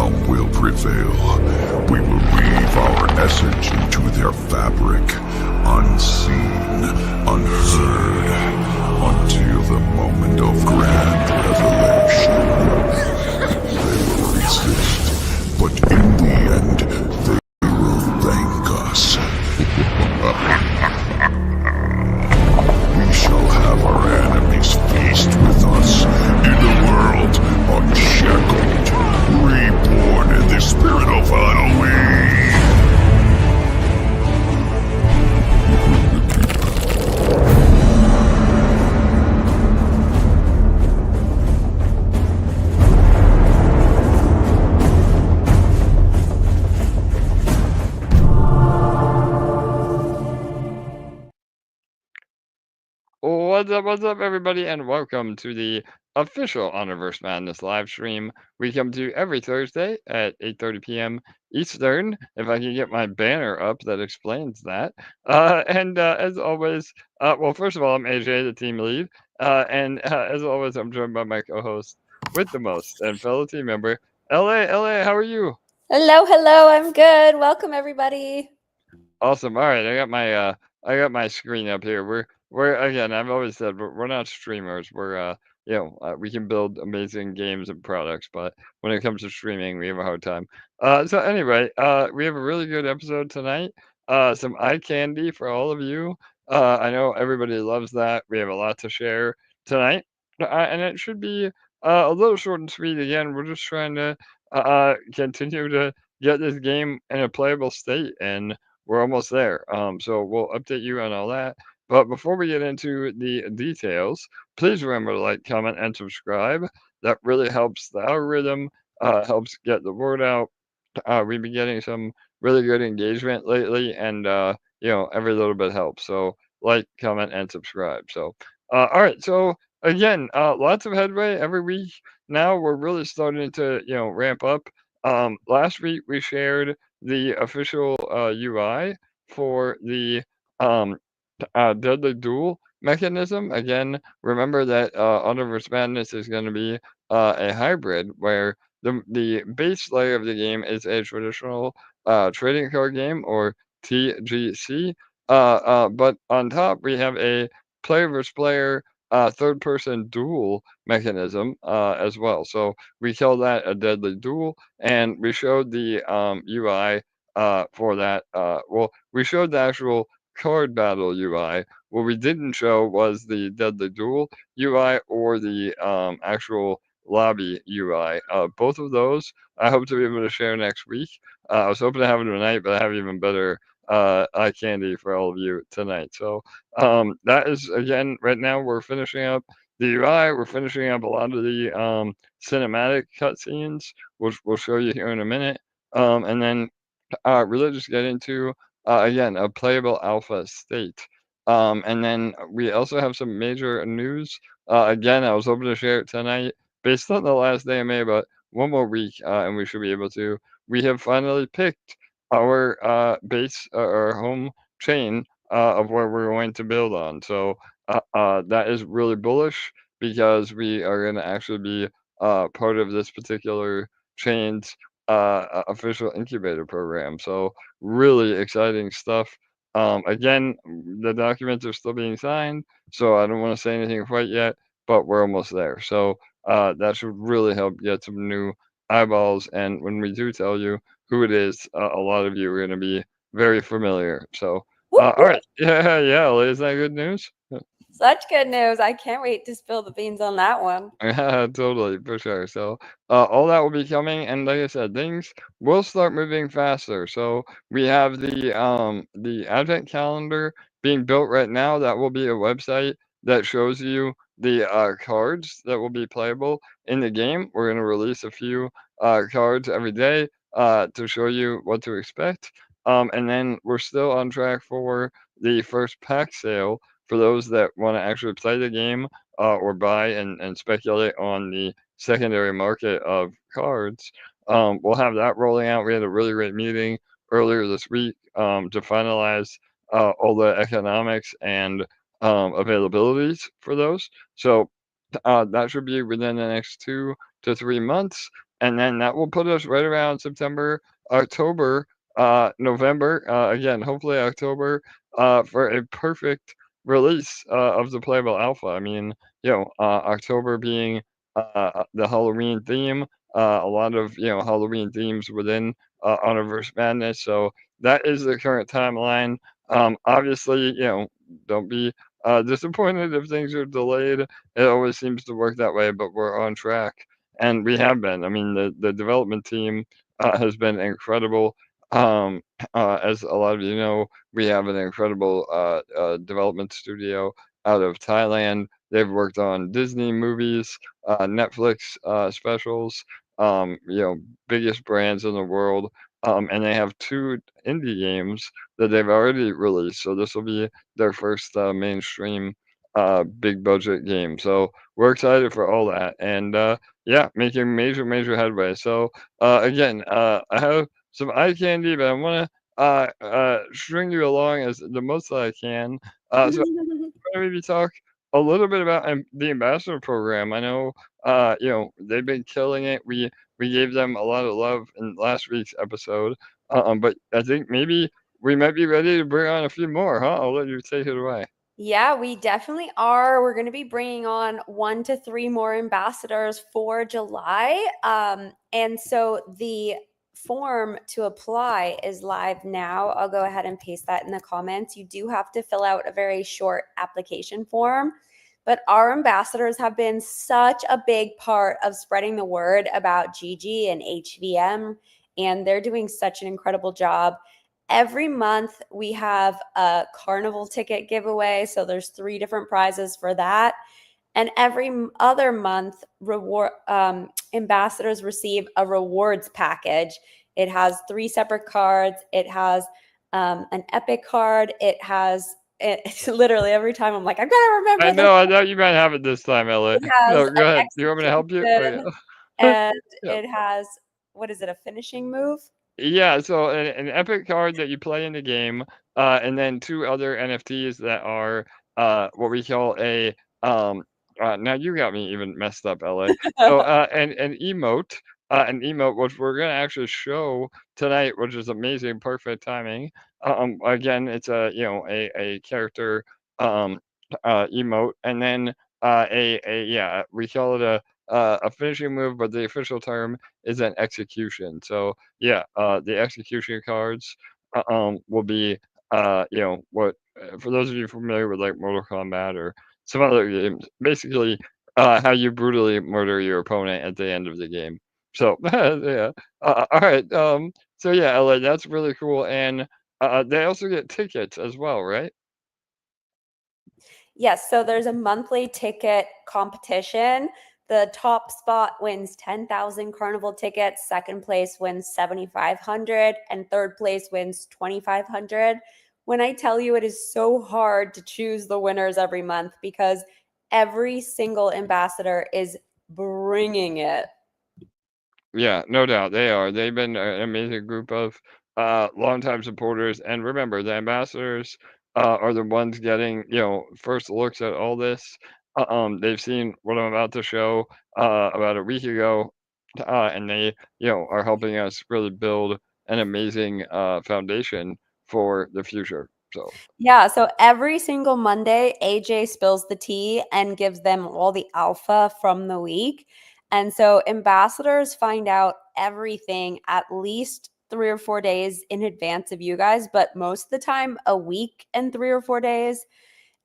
realm will prevail. We will weave our essence into their fabric, unseen, unheard, until the moment of grand revelation. They will resist, but in the end, they will thank us. We shall have our enemies feast with us in a world unshackled, reborn in the spirit of Halloween. What's up, everybody, and welcome to the official Honorverse Madness live stream. We come to you every Thursday at 8:30 p.m. Eastern, if I can get my banner up that explains that. As always, well, first of all, I'm AJ, the team lead, as always, I'm joined by my co-host with the most and fellow team member, LA, how are you? Hello, I'm good. Welcome everybody. Awesome. All right, I got my screen up here. We're again. I've always said we're not streamers. We can build amazing games and products, but when it comes to streaming, we have a hard time. So anyway, we have a really good episode tonight. Some eye candy for all of you. I know everybody loves that. We have a lot to share tonight, and it should be a little short and sweet. Again, we're just trying to continue to get this game in a playable state and we're almost there. So we'll update you on all that. But before we get into the details, please remember to like, comment, and subscribe. That really helps the algorithm, helps get the word out. We've been getting some really good engagement lately, and every little bit helps. So like, comment, and subscribe. So, all right. So again, lots of headway every week. Now we're really starting to ramp up. Last week we shared the official UI for the um, deadly duel mechanism. Again, remember that Universe Madness is going to be a hybrid where the base layer of the game is a traditional trading card game or TGC. But on top, we have a player versus player third person duel mechanism as well. So we call that a deadly duel, and we showed the UI for that. We showed the actual card battle UI. What we didn't show was the deadly duel UI or the actual lobby UI. Both of those I hope to be able to share next week. I was hoping to have it tonight, but I have even better eye candy for all of you tonight. So that is again right now we're finishing up the UI. We're finishing up a lot of the cinematic cutscenes, which we'll show you here in a minute. And then really just get into again a playable alpha state. And then we also have some major news. Again, I was hoping to share it tonight based on the last day of May, but one more week and we should be able to. We have finally picked our base, our home chain of where we're going to build on. So that is really bullish because we are going to actually be part of this particular chain's official incubator program. So really exciting stuff. Again, the documents are still being signed, so I don't want to say anything quite yet, but we're almost there. So that should really help get some new eyeballs. And when we do tell you who it is, a lot of you are going to be very familiar. So, Whoop, all whoop. right. Yeah. Is that good news? Such good news. I can't wait to spill the beans on that one. Yeah, totally, for sure. So, all that will be coming, and like I said, things will start moving faster. So we have the advent calendar being built right now. That will be a website that shows you the cards that will be playable in the game. We're gonna release a few cards every day to show you what to expect. And then we're still on track for the first pack sale for those that want to actually play the game or buy and speculate on the secondary market of cards. We'll have that rolling out. We had a really great meeting earlier this week to finalize all the economics and availabilities for those. So that should be within the next 2 to 3 months. and then that will put us right around September, October, November. Again, hopefully October, for a perfect release of the playable alpha. I mean, October being the Halloween theme, a lot of Halloween themes within Universe Madness. So that is the current timeline. Obviously, don't be disappointed if things are delayed. It always seems to work that way, but we're on track, and we have been. I mean, the development team has been incredible. Um, as a lot of you know, we have an incredible development studio out of Thailand. They've worked on Disney movies, Netflix specials, biggest brands in the world. And they have two indie games that they've already released. So this will be their first mainstream big budget game. So we're excited for all that. And yeah, making major headway. So again, I have some eye candy, but I want to string you along as the most that I can. So maybe talk a little bit about the ambassador program. I know, they've been killing it. We gave them a lot of love in last week's episode, but I think maybe we might be ready to bring on a few more, huh? I'll let you take it away. Yeah, we definitely are. We're going to be bringing on 1 to 3 more ambassadors for July. And so the form to apply is live now. I'll go ahead and paste that in the comments. You do have to fill out a very short application form, but our ambassadors have been such a big part of spreading the word about GG and HVM, and they're doing such an incredible job. Every month we have a carnival ticket giveaway, so there's 3 different prizes for that. And every other month, ambassadors receive a rewards package. It has 3 separate cards. It has an epic card. It's literally every time I'm like, I've got to remember this. I know you might have it this time, Ellie. It has No, go an ahead. You want me to help you? execution, Okay. and Yeah. it has, what is it, a finishing move? Yeah, so an epic card that you play in the game, and then 2 other NFTs that are, what we call a, now you got me even messed up, LA. So, an emote, which we're gonna actually show tonight, which is amazing, perfect timing. Again, it's a character, um, emote, and then, yeah, we call it a finishing move, but the official term is an execution. So, yeah, the execution cards will be what for those of you familiar with like Mortal Kombat or some other games, basically how you brutally murder your opponent at the end of the game. So yeah, all right. So yeah, LA, that's really cool, and they also get tickets as well, right? Yes, so there's a monthly ticket competition. The top spot wins 10,000 carnival tickets, second place wins 7,500, and third place wins 2,500. When I tell you it is so hard to choose the winners every month because every single ambassador is bringing it. Yeah, no doubt they are. They've been an amazing group of longtime supporters, and remember, the ambassadors are the ones getting first looks at all this. They've seen what I'm about to show about a week ago, and they are helping us really build an amazing foundation for the future. So Yeah, so every single Monday, AJ spills the tea and gives them all the alpha from the week. And so ambassadors find out everything at least 3 or 4 days in advance of you guys, but most of the time, a week and 3 or 4 days.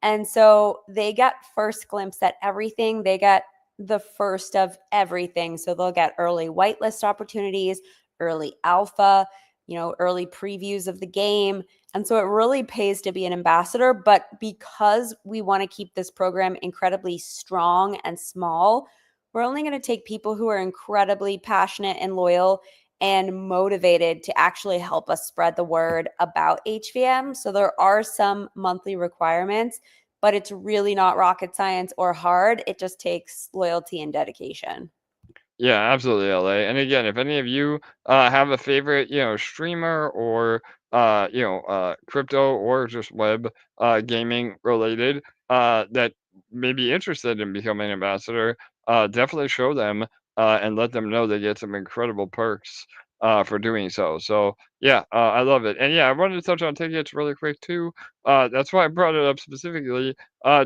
And so they get first glimpse at everything. They get the first of everything. So they'll get early whitelist opportunities, early alpha, early previews of the game. And so it really pays to be an ambassador. But because we want to keep this program incredibly strong and small, we're only going to take people who are incredibly passionate and loyal and motivated to actually help us spread the word about HVM. So there are some monthly requirements, but it's really not rocket science or hard. It just takes loyalty and dedication. yeah, absolutely, LA. And again, if any of you have a favorite, streamer or crypto or just web gaming related that may be interested in becoming an ambassador, definitely show them and let them know they get some incredible perks for doing so. So yeah, I love it. And yeah, I wanted to touch on tickets really quick too. That's why I brought it up specifically.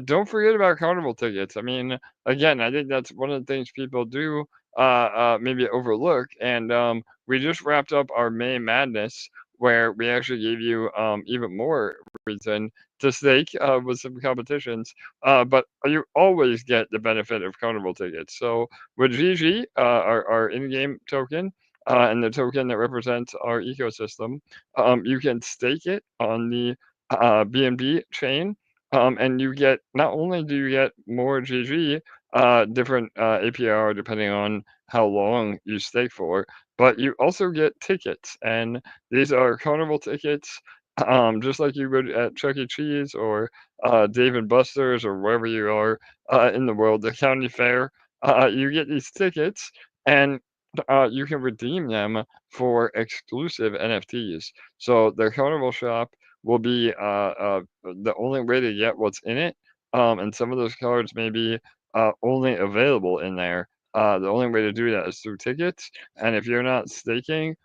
Don't forget about carnival tickets. I mean, again, I think that's one of the things people do maybe overlook. And we just wrapped up our May Madness, where we actually gave you even more reason to stake with some competitions. But you always get the benefit of carnival tickets. So with GG, our in-game token, and the token that represents our ecosystem, you can stake it on the BNB chain, and you get not only do you get more GG, different APR depending on how long you stake for, but you also get tickets, and these are carnival tickets, just like you would at Chuck E. Cheese or Dave and Buster's or wherever you are in the world, the county fair. You get these tickets, and you can redeem them for exclusive NFTs. So the carnival shop will be the only way to get what's in it, and some of those cards may be only available in there. The only way to do that is through tickets, and if you're not staking,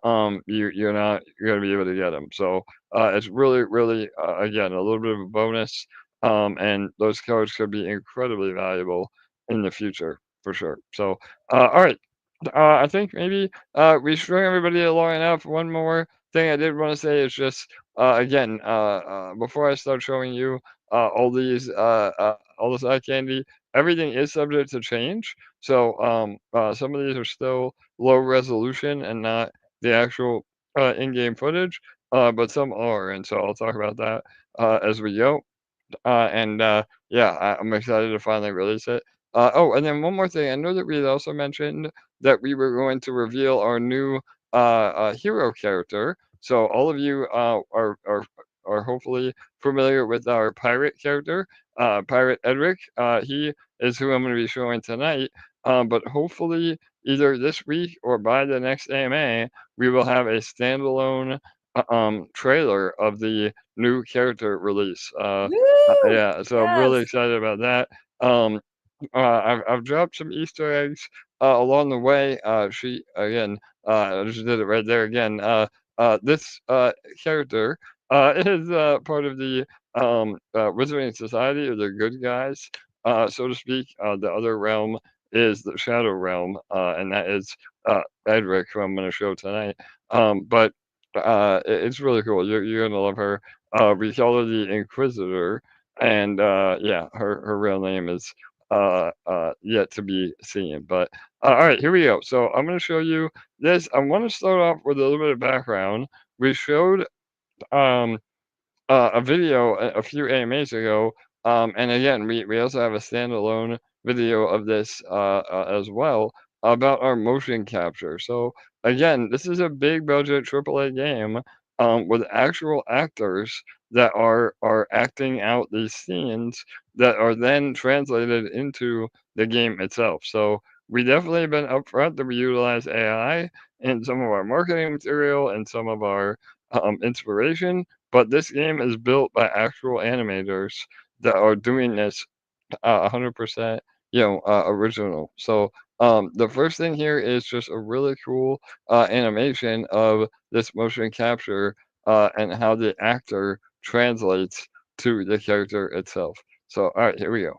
you're not gonna be able to get them. So it's really, really again a little bit of a bonus, and those cards could be incredibly valuable in the future for sure. So all right, I think maybe we strung everybody along enough. One more thing I did want to say is just again before I start showing you all this eye candy, everything is subject to change. So some of these are still low resolution and not the actual in-game footage, but some are, and so I'll talk about that as we go. And yeah, I'm excited to finally release it. Oh, and then one more thing. I know that we had also mentioned that we were going to reveal our new hero character. So all of you are hopefully familiar with our pirate character, Pirate Edric. He is who I'm going to be showing tonight. But hopefully, either this week or by the next AMA, we will have a standalone trailer of the new character release. Woo! Yeah, so I'm really Yes. excited about that. Um, I've dropped some Easter eggs along the way. She again, I just did it right there again. This character is part of the Wizarding Society, or the good guys, so to speak. The other realm is the Shadow Realm, and that is Edric, who I'm going to show tonight. But it's really cool. You're gonna love her. We call her the Inquisitor, and yeah, her real name is yet to be seen. But all right, here we go. So I'm gonna show you this. I want to start off with a little bit of background. We showed um a video a few AMAs ago. And again, we also have a standalone video of this as well about our motion capture. So again, this is a big budget AAA game with actual actors that are acting out these scenes that are then translated into the game itself. So we definitely have been upfront that we utilize AI in some of our marketing material and some of our inspiration, but this game is built by actual animators that are doing this 100%, original. So the first thing here is just a really cool animation of this motion capture and how the actor translates to the character itself. So all right, here we go.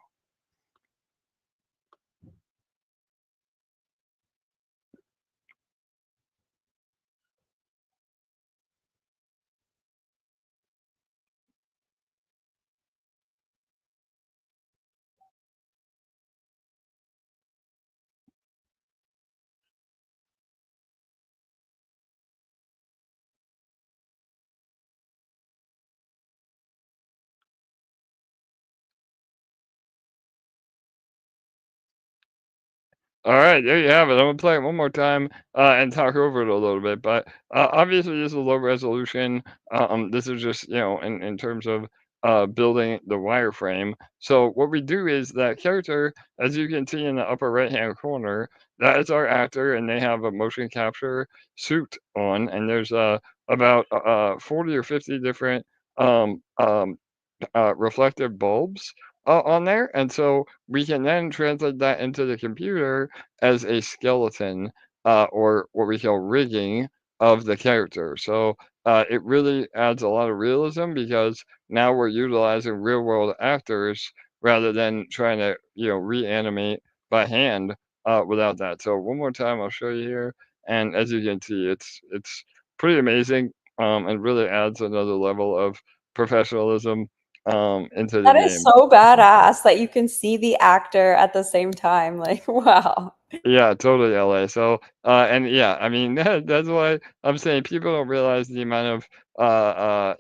All right, there you have it. I'm gonna play it one more time and talk over it a little bit. But obviously, this is low resolution. This is just in terms of building the wireframe. So what we do is that character, as you can see in the upper right hand corner, that is our actor, and they have a motion capture suit on, and there's about 40 or 50 different um, um, reflective bulbs on there, and so we can then translate that into the computer as a skeleton, or what we call rigging of the character. So it really adds a lot of realism because now we're utilizing real world actors rather than trying to reanimate by hand without that. So one more time, I'll show you here, and as you can see, it's pretty amazing, and really adds another level of professionalism into the That is game. so badass that you can see the actor at the same time. Like, wow. Yeah, totally LA. So, and yeah, I mean, that's why I'm saying people don't realize the amount of,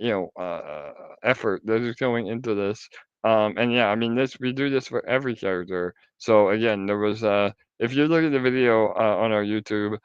effort that is going into this. And yeah, I mean, we do this for every character. So again, if you look at the video on our YouTube,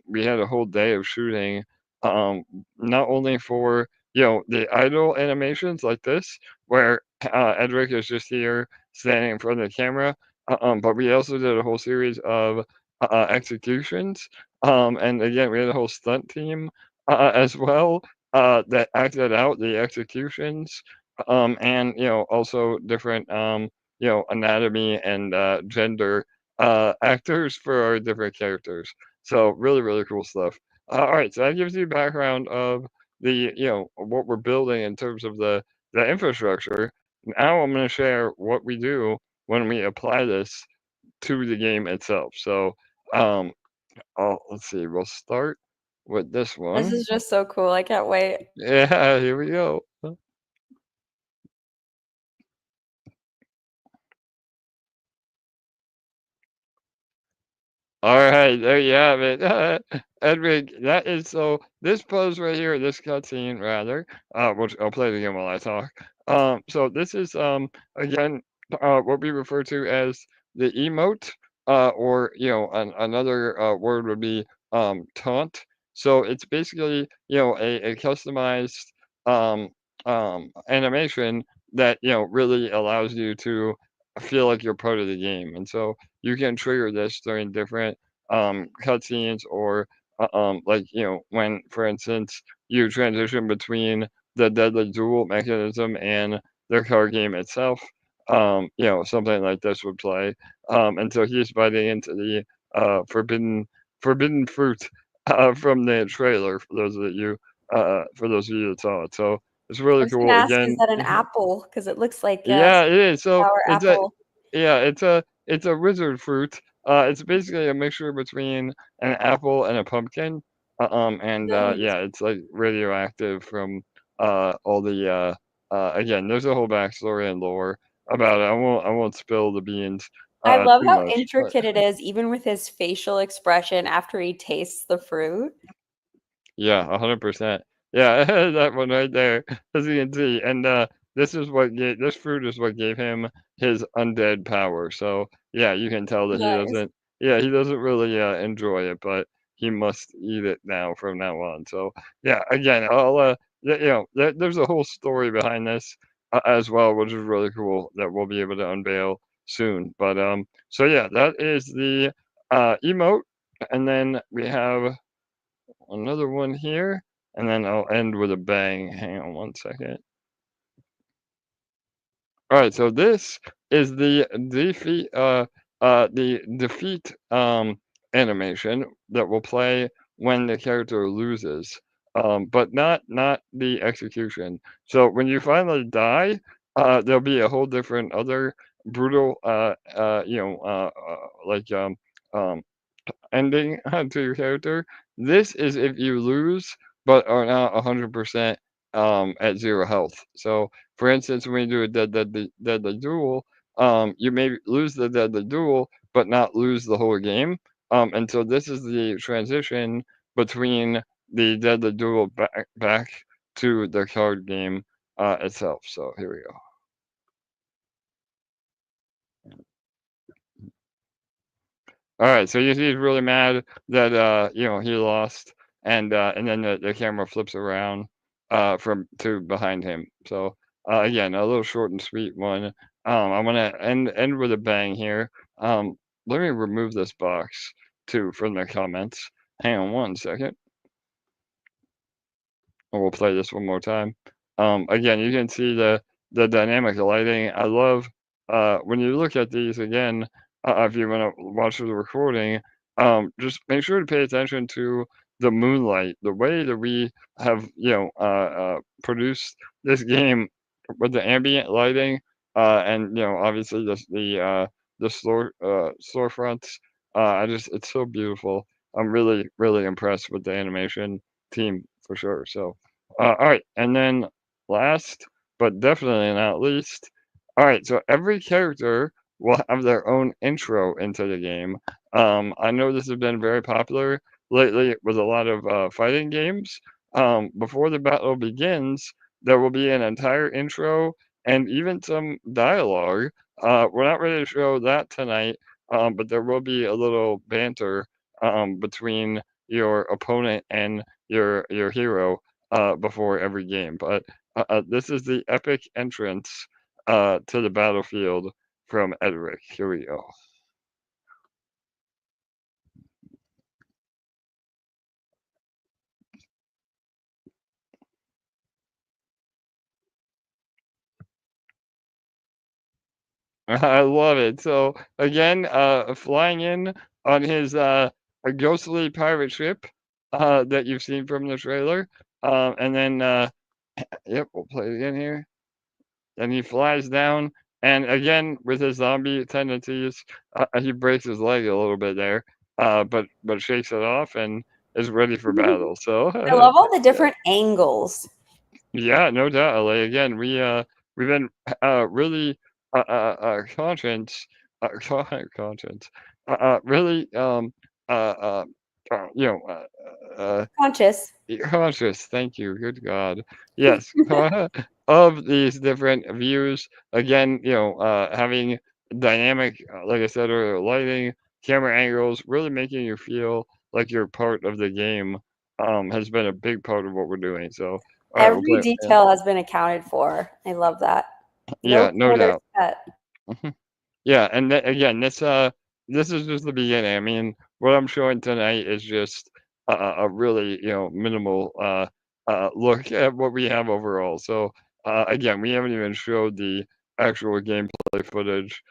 we had a whole day of shooting, not only for, the idle animations like this, where Edric is just here standing in front of the camera, but we also did a whole series of executions. And again, we had a whole stunt team as well that acted out the executions. And also different anatomy and gender actors for our different characters. So really, really cool stuff. All right, so that gives you background of the what we're building in terms of the infrastructure. Now I'm going to share what we do when we apply this to the game itself. So, um, let's see, we'll start with this This one. is just so cool. I can't wait. Yeah, here we go. All right, there you have it. Edwig, that is so this pose right here, this cutscene rather, which I'll play it again while I talk. So this is again what we refer to as the emote, or another word would be taunt. So it's basically a customized um animation that really allows you to feel like you're part of the game. And so you can trigger this during different cutscenes, or like when, for instance, you transition between the deadly duel mechanism and the card game itself. Something like this would play. And so he's biting into the forbidden fruit from the trailer for those of you that saw it. So it's I really was gonna cool. ask, is Again, that an apple? Because it looks like a yeah, it is. So sour it's a apple. yeah, it's a wizard fruit. It's basically a mixture between an apple and a pumpkin. And Nice. yeah, it's like radioactive from all the again, there's a whole backstory and lore about it. I won't spill the beans I love too how much, but intricate it is, even with his facial expression after he tastes the fruit. yeah, 100%. Yeah, that one right there, as you can see. And this fruit is what gave him his undead power. So yeah, you can tell that Nice. he doesn't really enjoy it, but he must eat it now from now on. So yeah, again, there's a whole story behind this as well, which is really cool that we'll be able to unveil soon. But so yeah, that is the emote, and then we have another one here, and then I'll end with a bang. Hang on one second. All right, so this is the defeat animation that will play when the character loses, but not the execution. So when you finally die, there'll be a whole different other brutal, like ending to your character. This is if you lose but are not 100% at zero health. So, for instance, when you do a deadly duel, you may lose the deadly duel but not lose the whole game. And so this is the transition between the deadly duel back to the card game itself. So here we go. All right, so he's really mad that he lost, and then the camera flips around from to behind him. So again, a little short and sweet one. I'm gonna end with a bang here. Let me remove this box too from the comments. Hang on one second, and we'll play this one more time. Again, you can see the dynamic lighting. I love when you look at these again, if you want to watch the recording, just make sure to pay attention to the moonlight, the way that we have, produced this game with the ambient lighting, and obviously the storefronts. It's so beautiful. I'm really, really impressed with the animation team for sure. So, all right, and then last but definitely not least, all right, so every character will have their own intro into the game. I know this has been very popular lately with a lot of fighting games. Before the battle begins, there will be an entire intro and even some dialogue. We're not ready to show that tonight, but there will be a little banter between your opponent and your hero before every game. But this is the epic entrance to the battlefield from Edric. Here we go. I love it. So again, flying in on his a ghostly pirate ship that you've seen from the trailer, and then yep, we'll play it again here. And he flies down, and again with his zombie tendencies, he breaks his leg a little bit there, but shakes it off and is ready for battle. So I love all the yeah. different angles. Yeah, no doubt, LA. Again, we've been really conscious, conscious, really uh, uh, you know Conscious. conscious. Thank you. Good God. Yes, of these different views. Again, having dynamic, like I said earlier, lighting, camera angles, really making you feel like you're part of the game. Has been a big part of what we're doing. So, all right, we'll Every play. Yeah, detail has been accounted for. I love that. No yeah, no standards doubt. set. Yeah, and again, this is just the beginning. I mean, what I'm showing tonight is just a really minimal look at what we have overall. So again, we haven't even showed the actual gameplay footage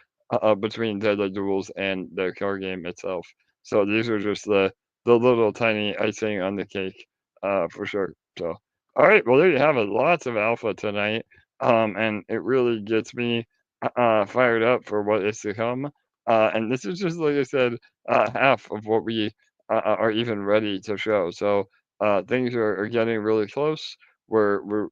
between Deadly Duels and the card game itself. So these are just the little tiny icing on the cake for sure. So all right, well there you have it. Lots of alpha tonight, and it really gets me fired up for what is to come. And this is just, like I said, half of what we are even ready to show. So things are getting really close. We're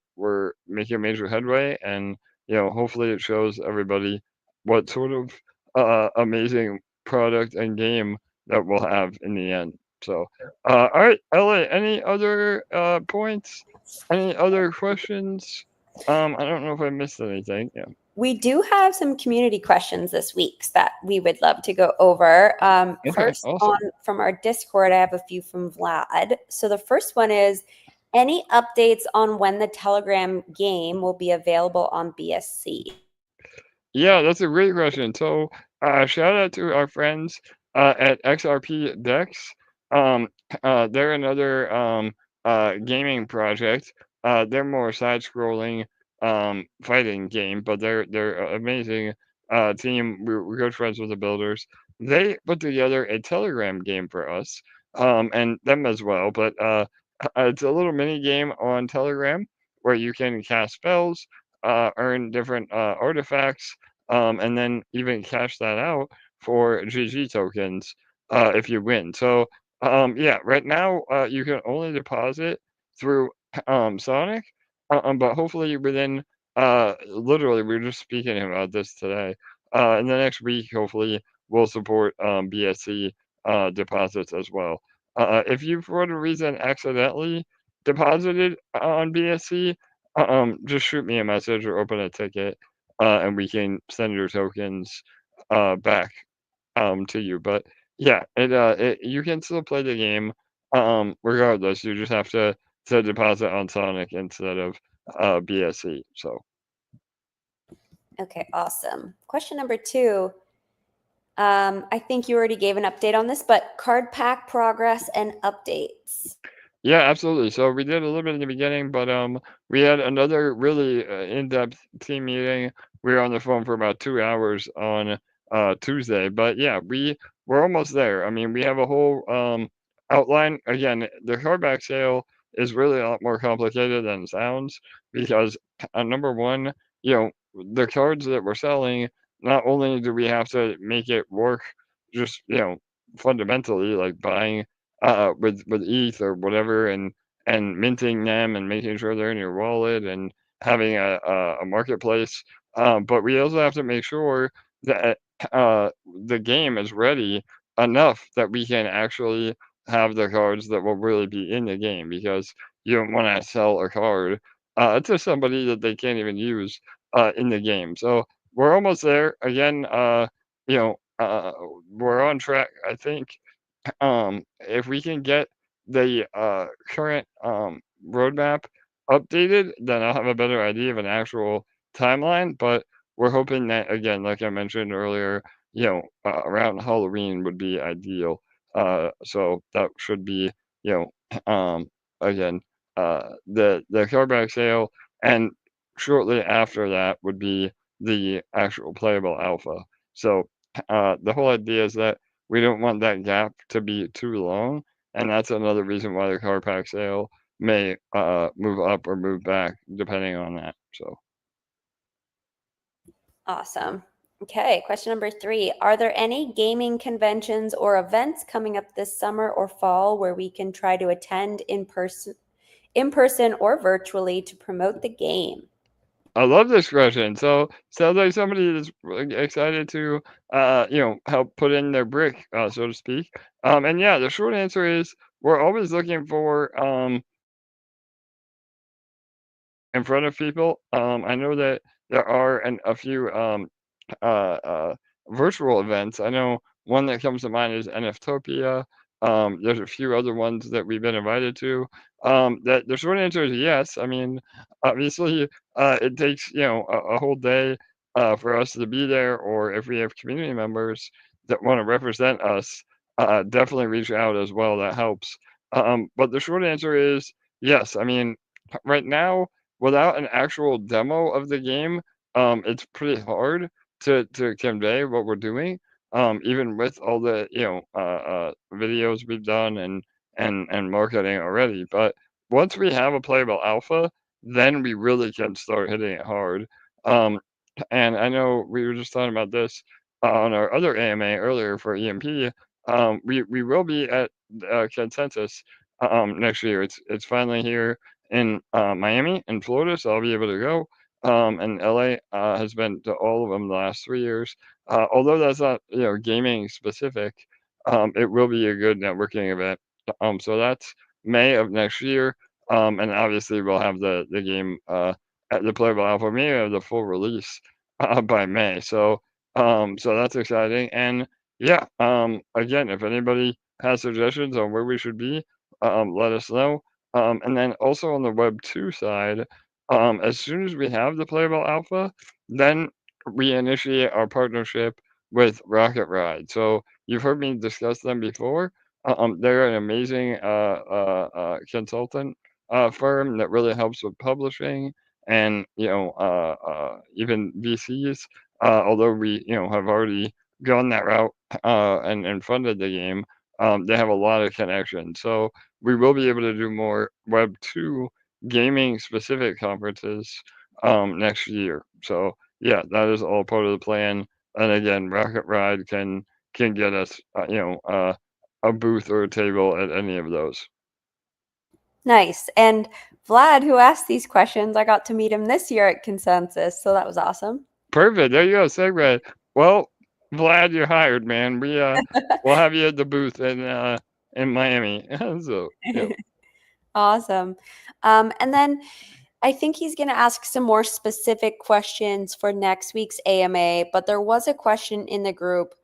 making major headway, and hopefully it shows everybody what sort of amazing product and game that we'll have in the end. So, all right, LA, any other points? Any other questions? I don't know if I missed anything. Yeah. We do have some community questions this week that we would love to go over. Okay, First, on awesome. from our Discord, I have a few from Vlad. So the first one is, any updates on when the Telegram game will be available on BSC? Yeah, that's a great question. So, shout out to our friends at XRP Dex. Um, they're another gaming project. They're more side-scrolling fighting game, but they're a amazing team. We're good friends with the builders. They put together a Telegram game for us, and them as well. But it's a little mini game on Telegram where you can cast spells, earn different artifacts, and then even cash that out for GG tokens if you win. So yeah, right now you can only deposit through Sonic, but hopefully within literally we are just speaking about this today. In the next week, hopefully we'll support BSC deposits as well. If you for whatever reason accidentally deposited on BSC, just shoot me a message or open a ticket and we can send your tokens back to you. But yeah, you can still play the game regardless. You just have to deposit on Sonic instead of BSC. So Okay, awesome. Question number two. I think you already gave an update on this, but card pack progress and updates. yeah, absolutely. So we did a little bit in the beginning, but we had another really in-depth team meeting we were on the phone for about 2 hours on Tuesday. But yeah, we're almost there. I mean, we have a whole outline. Again, the hardback sale is really a lot more complicated than it sounds because number one, you know, the cards that we're selling, not only do we have to make it work just, fundamentally like buying with ETH or whatever and minting them and making sure they're in your wallet and having a marketplace. But we also have to make sure that the game is ready enough that we can actually have the cards that will really be in the game because you don't want to sell a card to somebody that they can't even use in the game. So we're almost there. Again, you know, uh, we're on track, I think. If we can get the current roadmap updated, then I'll have a better idea of an actual timeline. But we're hoping that, again, like I mentioned earlier, around Halloween would be ideal. So that should be, you again, the cardback sale, and shortly after that would be the actual playable alpha. So the whole idea is that we don't want that gap to be too long, and that's another reason why the car pack sale may move up or move back depending on that. So Awesome. Okay, question number 3. Are there any gaming conventions or events coming up this summer or fall where we can try to attend in person or virtually to promote the game? I love this question. So sounds like somebody is really excited to help put in their brick, so to speak. And yeah, the short answer is we're always looking for in front of people. I know that there are a few uh, uh, virtual events. I know one that comes to mind is NFTopia. There's a few other ones that we've been invited to. That the short answer is yes. I mean, obviously, it takes a whole day for us to be there, or if we have community members that want to represent us, definitely reach out as well. That helps. But the short answer is yes. I mean, right now, without an actual demo of the game, it's pretty hard to convey what we're doing, even with all the videos we've done and marketing already. But once we have a playable alpha, then we really can start hitting it hard. Um, and I know we were just talking about this on our other AMA earlier for EMP. We will be at Consensus next year. It's finally here in Miami in Florida, so I'll be able to go. And LA has been to all of them the last 3 years. Although that's not gaming specific, it will be a good networking event. So that's May of next year. And obviously we'll have the game at the playable alpha. Maybe have the full release by May. So that's exciting. And yeah, again, if anybody has suggestions on where we should be, let us know. And then also on the Web 2 side, as soon as we have the playable alpha, then we initiate our partnership with Rocket Ride. So you've heard me discuss them before. They're an amazing consultant firm that really helps with publishing and even VCs. Although we have already gone that route and funded the game, they have a lot of connections. So we will be able to do more Web 2 gaming specific conferences next year. So yeah, that is all part of the plan. And again, Rocket Ride can get us a booth or a table at any of those. Nice. And Vlad, who asked these questions, I got to meet him this year at Consensus, so that was awesome. Perfect. There you go. Segue. Well, Vlad, you're hired, man. We'll have you at the booth in Miami. So yeah. Awesome. And then I think he's going to ask some more specific questions for next week's AMA, but there was a question in the group.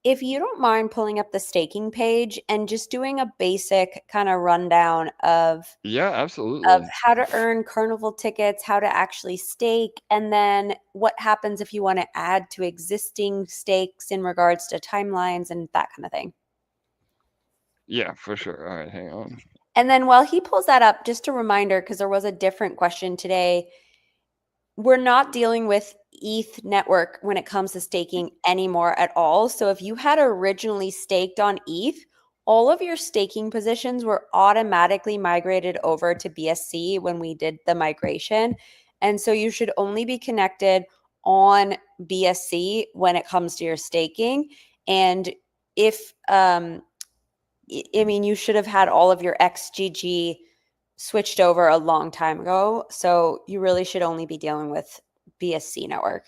If you don't mind pulling up the staking page and just doing a basic kind of rundown Yeah, of absolutely. how to earn carnival tickets, how to actually stake, and then what happens if you want to add to existing stakes in regards to timelines and that kind of thing. Yeah, for sure. All right, hang on. And then while he pulls that up, just a reminder, because there was a different question today. we're not dealing with ETH network when it comes to staking anymore at all. So if you had originally staked on ETH, all of your staking positions were automatically migrated over to BSC when we did the migration. And so you should only be connected on BSC when it comes to your staking. And if, I mean, you should have had all of your XGG switched over a long time ago. So you really should only be dealing with BSC network.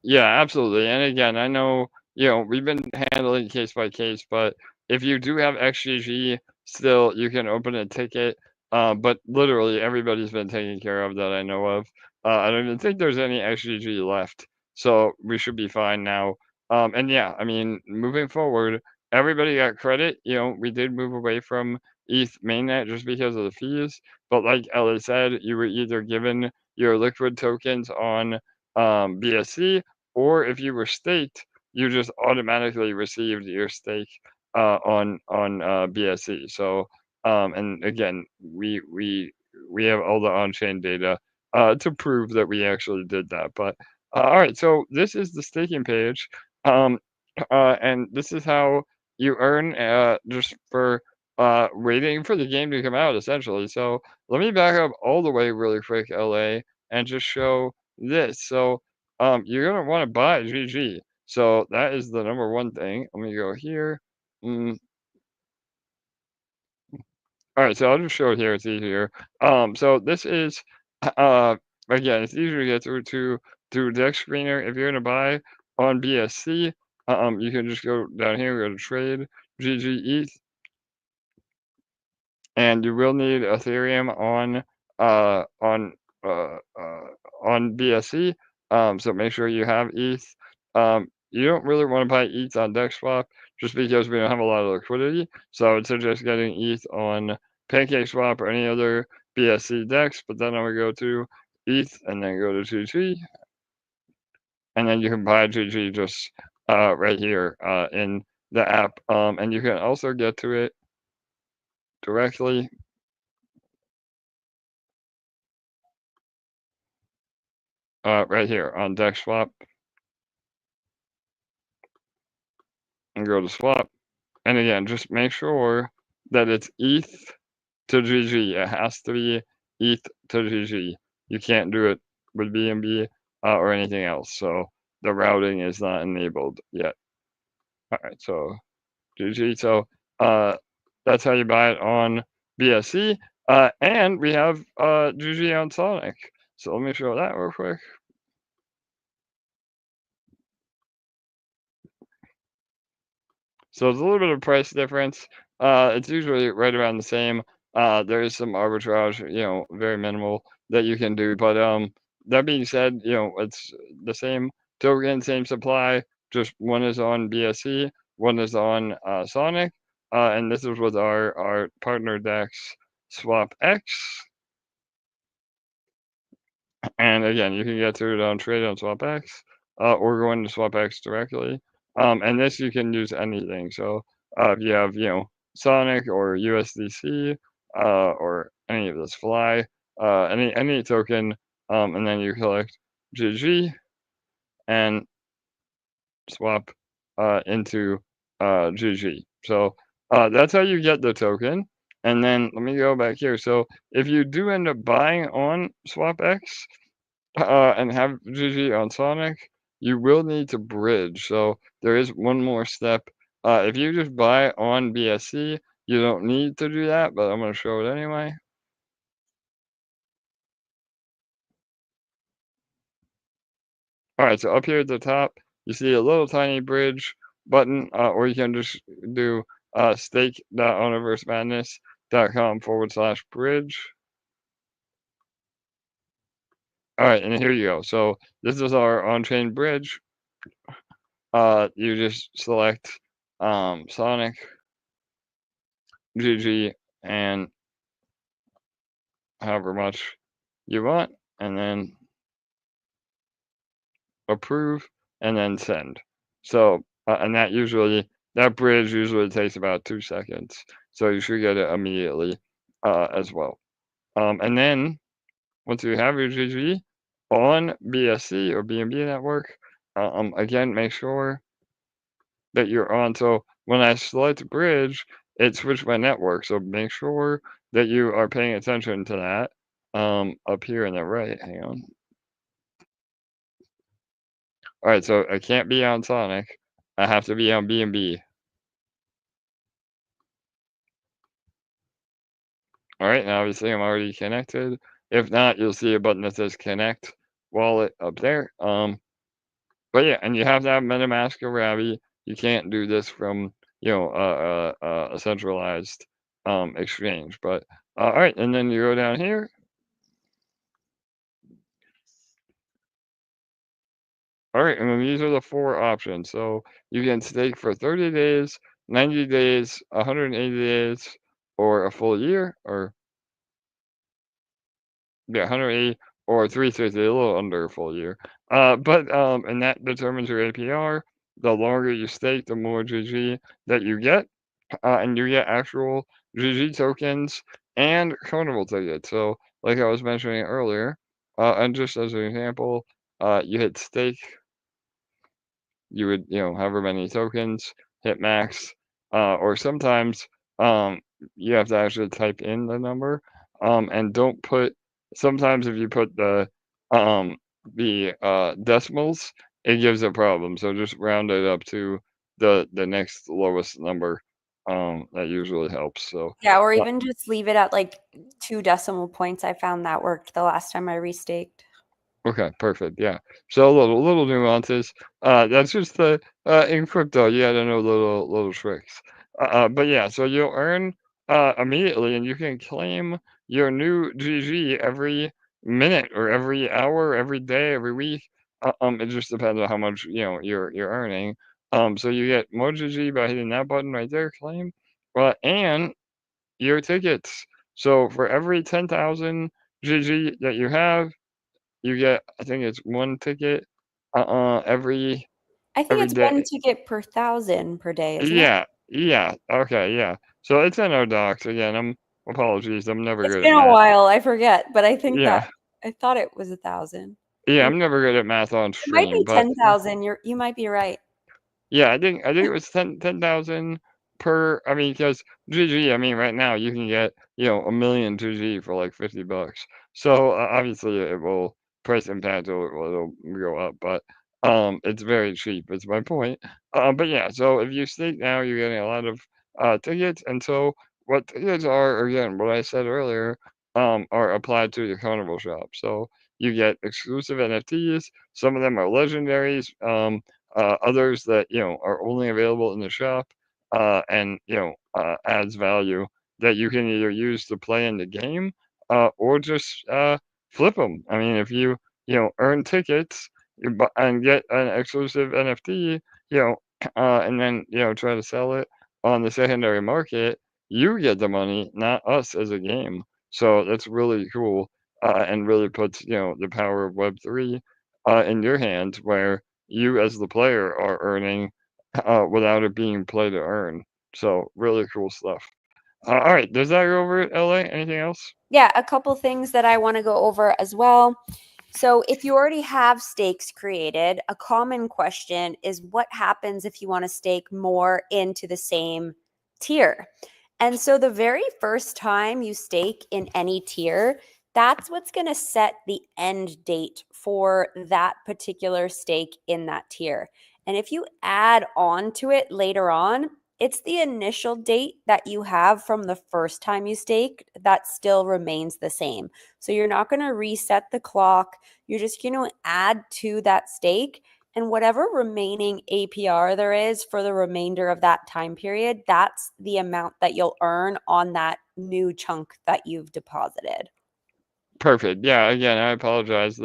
Yeah, absolutely. And again, I know, we've been handling case by case, but if you do have XGG, still you can open a ticket. But literally everybody's been taken care of that I know of. I don't even think there's any XGG left, so we should be fine now. And yeah, I mean, moving forward, everybody got credit. We did move away from ETH mainnet just because of the fees, but like Ellie said, you were either given your liquid tokens on BSC, or if you were staked, you just automatically received your stake on BSC. So and again, we have all the on-chain data to prove that we actually did that. But all right, so this is the staking page, um, and this is how you earn just for waiting for the game to come out, essentially. So let me back up all the way really quick, LA, and just show this. So you're gonna want to buy GG. So that is the number one thing. Let me go here. All right, so I'll just show it here. It's easier. So this is again, it's easier to get through Deck Screener. If you're gonna buy on BSC, you can just go down here, go to Trade, GG ETH, and you will need Ethereum uh on uh, uh on BSC. So make sure you have ETH. You don't really want to buy ETH on DexSwap just because we don't have a lot of liquidity. So I would suggest getting ETH on PancakeSwap or any other BSC DEX. But then I would go to ETH and then go to GG, and then you can buy GG just right here in the app. And you can also get to it directly right here on DexSwap, and go to swap. And again, just make sure that it's ETH to GG. It has to be ETH to GG. You can't do it with BNB or anything else. So the routing is not enabled yet. All right, so GG. So that's how you buy it on BSC. And we have GG on Sonic. So let me show that real quick. So it's a little bit of price difference. It's usually right around the same. There is some arbitrage, very minimal that you can do. But that being said, it's the same token, same supply. Just one is on BSC, one is on Sonic, and this is with our partner Dex Swap X. And again, you can get to it on Trade on SwapX, or go into SwapX directly. And this you can use anything. So if you have, Sonic or USDC, or any of this Fly, any token, and then you collect GG and swap into GG. So that's how you get the token. And then let me go back here. So if you do end up buying on SwapX, and have GG on Sonic, you will need to bridge. So there is one more step. If you just buy on BSC, you don't need to do that, but I'm going to show it anyway. All right, so up here at the top, you see a little tiny bridge button, or you can just do stake.universemadness.com/bridge. All right, and here you go. So this is our on-chain bridge. You just select Sonic, GG, and however much you want, and then approve, and then send. So, and that bridge usually takes about 2 seconds. So you should get it immediately as well. And then once you have your GG, on BSC or BNB network, again, make sure that you're on. So when I select bridge, it switched my network. So make sure that you are paying attention to that. Up here in the right, hang on. All right, so I can't be on Sonic. I have to be on BNB. All right, now obviously I'm already connected. If not, you'll see a button that says connect wallet up there. But yeah, and you have to have MetaMask or Ravi. You can't do this from a centralized exchange. But all right, and then you go down here. All right, and then these are the four options. So you can stake for 30 days, 90 days, 180 days, or a full year, or yeah, 180 or 360, a little under a full year. And that determines your APR. The longer you stake, the more GG that you get, and you get actual GG tokens and carnival tickets. So, like I was mentioning earlier, and just as an example, you hit stake, you would, however many tokens, hit max, or sometimes you have to actually type in the number, and don't put. Sometimes if you put um, the decimals, it gives a problem. So just round it up to the next lowest number. That usually helps. So. Yeah, or uh, even just leave it at like 2 decimal points. I found that worked the last time I restaked. Okay, perfect. Yeah. So little nuances. That's just the in crypto. You got to know little tricks. But yeah, so you'll earn immediately, and you can claim your new GG every minute or every hour, every day, every week. It just depends on how much you're earning. So you get more GG by hitting that button right there, claim. And your tickets. So for every 10,000 GG that you have, you get, I think it's 1 ticket, every I think every it's 1 day. ticket per 1,000 per day, isn't it? Yeah, okay, yeah. So it's in our docs. Again, apologies, I'm never It's good at been a math. while, I forget, but I think that Yeah, I thought it was 1,000. yeah, It I'm never good at math on might stream, be but 10,000. You might be right. yeah, I think it was 10,000 per. I mean, because GG. I mean, right now you can get a million GG for like $50. So obviously it will price impact it'll go up, but it's very cheap. It's my point. But yeah, so if you stake now, you're getting a lot of tickets, and so what tickets are, again, what I said earlier, are applied to your carnival shop. So you get exclusive NFTs. Some of them are legendaries. Others that are only available in the shop, and adds value that you can either use to play in the game, or just flip them. I mean, if you earn tickets, and get an exclusive NFT, and then try to sell it on the secondary market, you get the money, not us as a game. So that's really cool, and really puts the power of Web3 in your hands, where you as the player are earning without it being play to earn. So really cool stuff. All right, does that go over it, LA? Anything else? Yeah, a couple things that I want to go over as well. So, if you already have stakes created, a common question is what happens if you want to stake more into the same tier? And so, the very first time you stake in any tier, that's what's going to set the end date for that particular stake in that tier. And if you add on to it later on, it's the initial date that you have from the first time you staked that still remains the same. So you're not going to reset the clock. You're just going to add to that stake, and whatever remaining APR there is for the remainder of that time period, that's the amount that you'll earn on that new chunk that you've deposited. Perfect. Yeah, again, I apologize.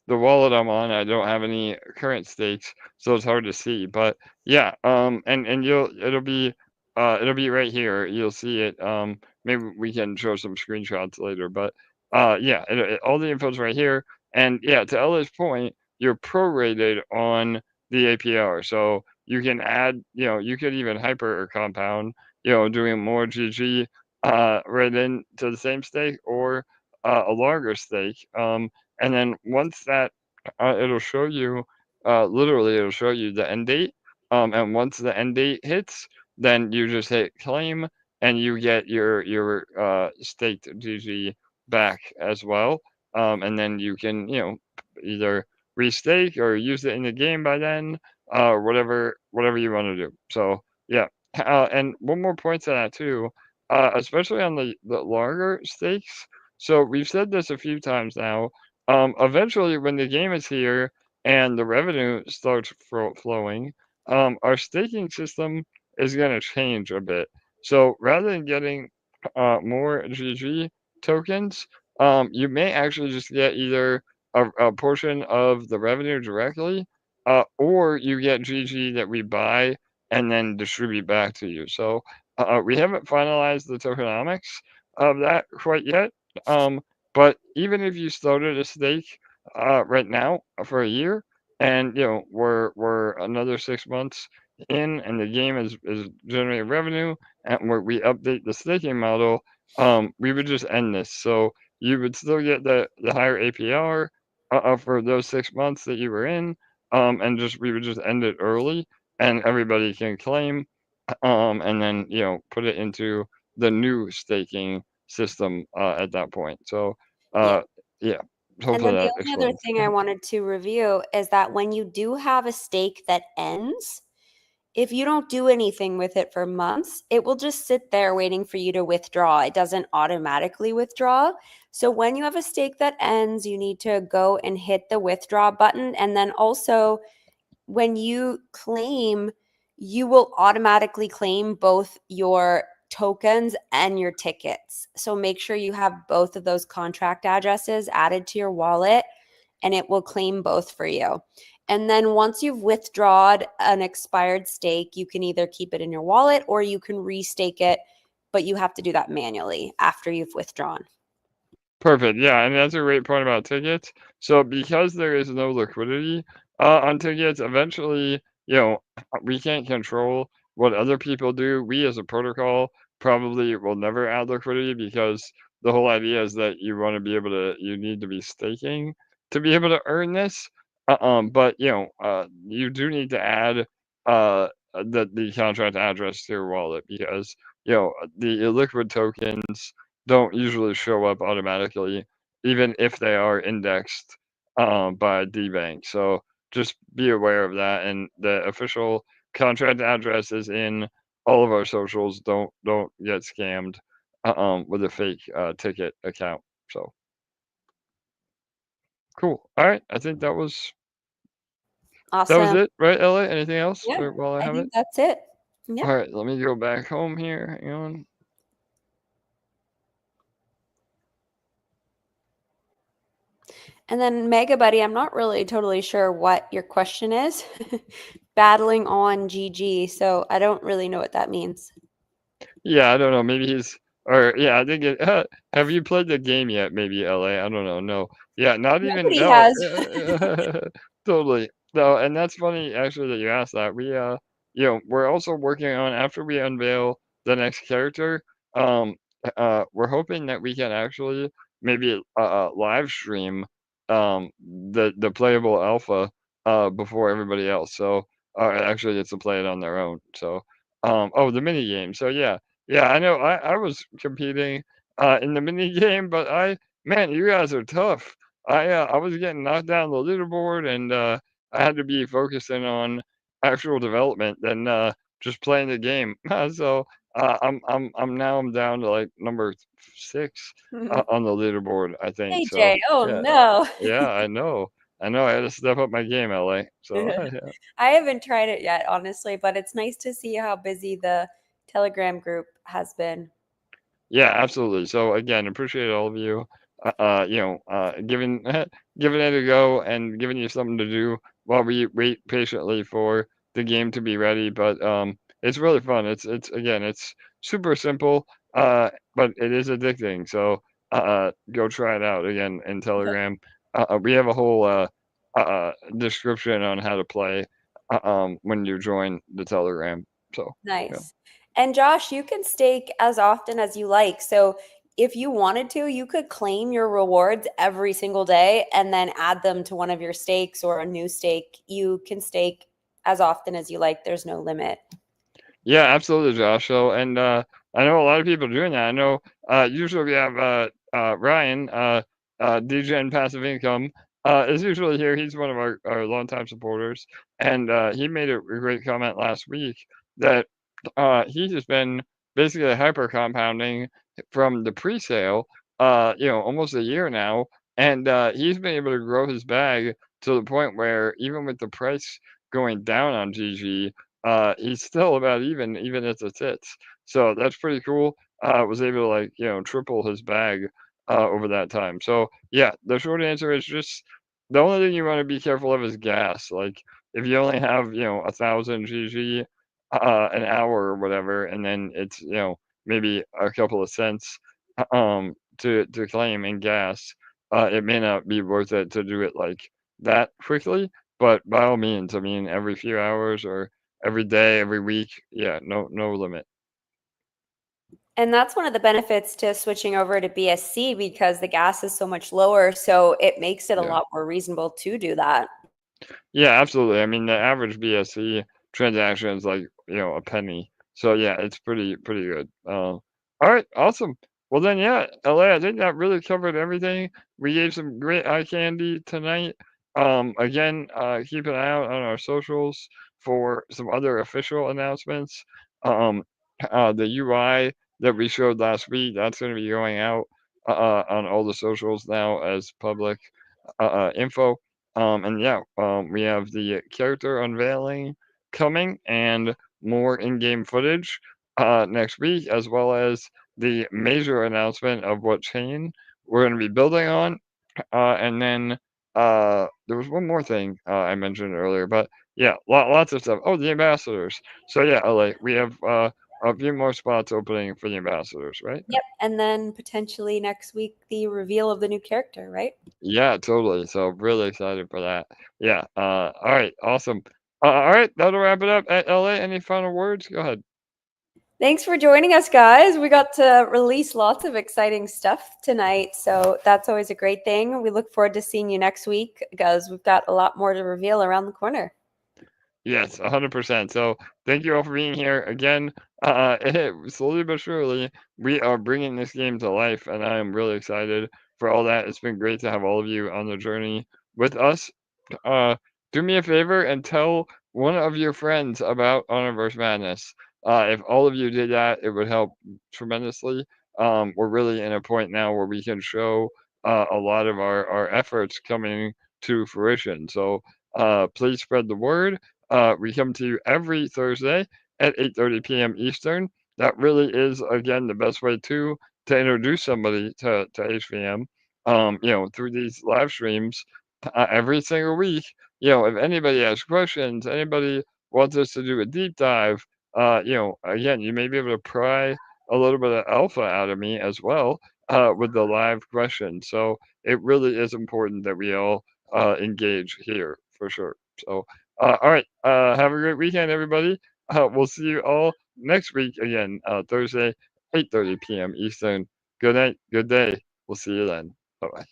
The wallet I'm on, I don't have any current stakes, so it's hard to see. But yeah, and it'll be right here. You'll see it. Maybe we can show some screenshots later. But yeah, all the info's right here. And yeah, to Ella's point, you're prorated on the APR, so you can add. You could even hyper or compound. Doing more GG right into the same stake, or a larger stake. and then once that it'll show you literally it'll show you the end date. And once the end date hits, then you just hit claim and you get your staked GG back as well. And then you can, either restake or use it in the game by then, whatever you want to do. So yeah. And one more point to that too, especially on the longer stakes. So we've said this a few times now. Eventually, when the game is here and the revenue starts flowing, our staking system is going to change a bit. So rather than getting more GG tokens, you may actually just get either a portion of the revenue directly, or you get GG that we buy and then distribute back to you. So we haven't finalized the tokenomics of that quite yet. But even if you started a stake right now for a year, and we're another 6 months in, and the game is generating revenue, and we update the staking model, we would just end this. So you would still get the higher APR for those 6 months that you were in, and just we would just end it early, and everybody can claim, and then put it into the new staking system at that point. So Yeah. yeah, And hopefully then the that only other explains. thing I wanted to review is that when you do have a stake that ends, if you don't do anything with it for months, it will just sit there waiting for you to withdraw. It doesn't automatically withdraw. So when you have a stake that ends, you need to go and hit the withdraw button. And then also, when you claim, you will automatically claim both your tokens and your tickets. So make sure you have both of those contract addresses added to your wallet, and it will claim both for you. And then once you've withdrawn an expired stake, you can either keep it in your wallet or you can restake it, but you have to do that manually after you've withdrawn. Perfect. Yeah, and that's a great point about tickets. So because there is no liquidity on tickets, eventually, we can't control what other people do. We as a protocol probably will never add liquidity because the whole idea is that you need to be staking to be able to earn this. But you do need to add the contract address to your wallet because the illiquid tokens don't usually show up automatically, even if they are indexed by DBank. So just be aware of that. And the official contract address is in all of our socials. Don't get scammed with a fake ticket account. So cool. All right, I think that was Awesome. it, right, LA? Anything else Yeah, while I I have it? think that's it. Yeah. All right, let me go back home here. Hang on. And then Mega Buddy, I'm not really totally sure what your question is. Battling on GG, so I don't really know what that means. Yeah, I don't know. Maybe yeah, I think have you played the game yet? Maybe LA. I don't know. No. Yeah, not even, Nobody no. has. Totally. No, and that's funny actually that you asked that. We're also working on after we unveil the next character, we're hoping that we can actually maybe live stream the playable alpha before everybody else. So actually it's to play it on their own. So oh, the mini game. So yeah. Yeah, I know. I was competing in the mini game, but man, you guys are tough. I was getting knocked down the leaderboard, and I had to be focusing on actual development than just playing the game. So I'm down to like number 6 on the leaderboard, I think. So AJ, oh yeah, no. yeah, I know. I had to step up my game, LA. So yeah. I haven't tried it yet, honestly, but it's nice to see how busy the Telegram group has been. Yeah, absolutely. So again, appreciate all of you, giving giving it a go and giving you something to do while we wait patiently for the game to be ready. But it's really fun. It's again, it's super simple, but it is addicting. So go try it out again in Telegram. We have a whole description on how to play when you join the Telegram. So yeah. Nice. And Josh, you can stake as often as you like. So if you wanted to, you could claim your rewards every single day and then add them to one of your stakes or a new stake. You can stake as often as you like. There's no limit. Yeah, absolutely, Josh. So, and I know a lot of people doing that. I know usually we have Ryan, DJ and Passive Income, is usually here. He's one of our longtime supporters, and he made a great comment last week that he's just been basically hyper compounding from the pre-sale, almost a year now, and he's been able to grow his bag to the point where even with the price going down on GG, he's still about even as it sits. So that's pretty cool. Was able to triple his bag over that time. So yeah, the short answer is just the only thing you want to be careful of is gas. Like if you only have 1,000 GG an hour or whatever, and then it's maybe a couple of cents to claim in gas, it may not be worth it to do it like that quickly. But by all means, I mean every few hours or every day, every week, yeah, no limit. And that's one of the benefits to switching over to BSC because the gas is so much lower. So it makes it a Yeah. lot more reasonable to do that. Yeah, absolutely. I mean, the average BSC transaction is like, a penny. So yeah, it's pretty good. All right, awesome. Well then, yeah, LA, I think that really covered everything. We gave some great eye candy tonight. Again, keep an eye out on our socials for some other official announcements. The UI that we showed last week, that's going to be going out on all the socials now as public info. And yeah, we have the character unveiling coming and more in-game footage next week, as well as the major announcement of what chain we're going to be building on. And then there was one more thing I mentioned earlier, but yeah, lots of stuff. Oh, the ambassadors. So yeah, we have a few more spots opening for the ambassadors, right? Yep. And then potentially next week, the reveal of the new character, right? Yeah, totally. So really excited for that. Yeah. All right. Awesome. All right. That'll wrap it up. LA, any final words? Go ahead. Thanks for joining us, guys. We got to release lots of exciting stuff tonight. So that's always a great thing. We look forward to seeing you next week because we've got a lot more to reveal around the corner. Yes, 100%. So thank you all for being here again. Slowly but surely, we are bringing this game to life, and I am really excited for all that. It's been great to have all of you on the journey with us. Do me a favor and tell one of your friends about Honorverse Madness. If all of you did that, it would help tremendously. We're really in a point now where we can show a lot of our efforts coming to fruition. So please spread the word. We come to you every Thursday at 8:30 p.m. Eastern. That really is, again, the best way to introduce somebody to HVM. Through these live streams every single week. If anybody has questions, anybody wants us to do a deep dive, again, you may be able to pry a little bit of alpha out of me as well with the live questions. So it really is important that we all engage here for sure. So, all right, have a great weekend, everybody. We'll see you all next week again, Thursday, 8:30 p.m. Eastern. Good night, good day. We'll see you then. Bye-bye.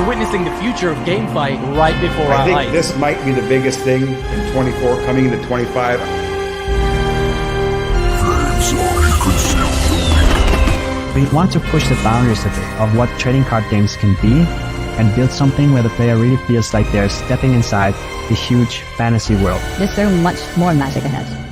We're witnessing the future of GameFi right before our I think eyes. this might be the biggest thing in 24 coming into 25. We want to push the boundaries of what trading card games can be and build something where the player really feels like they're stepping inside the huge fantasy world. There's so much more magic ahead.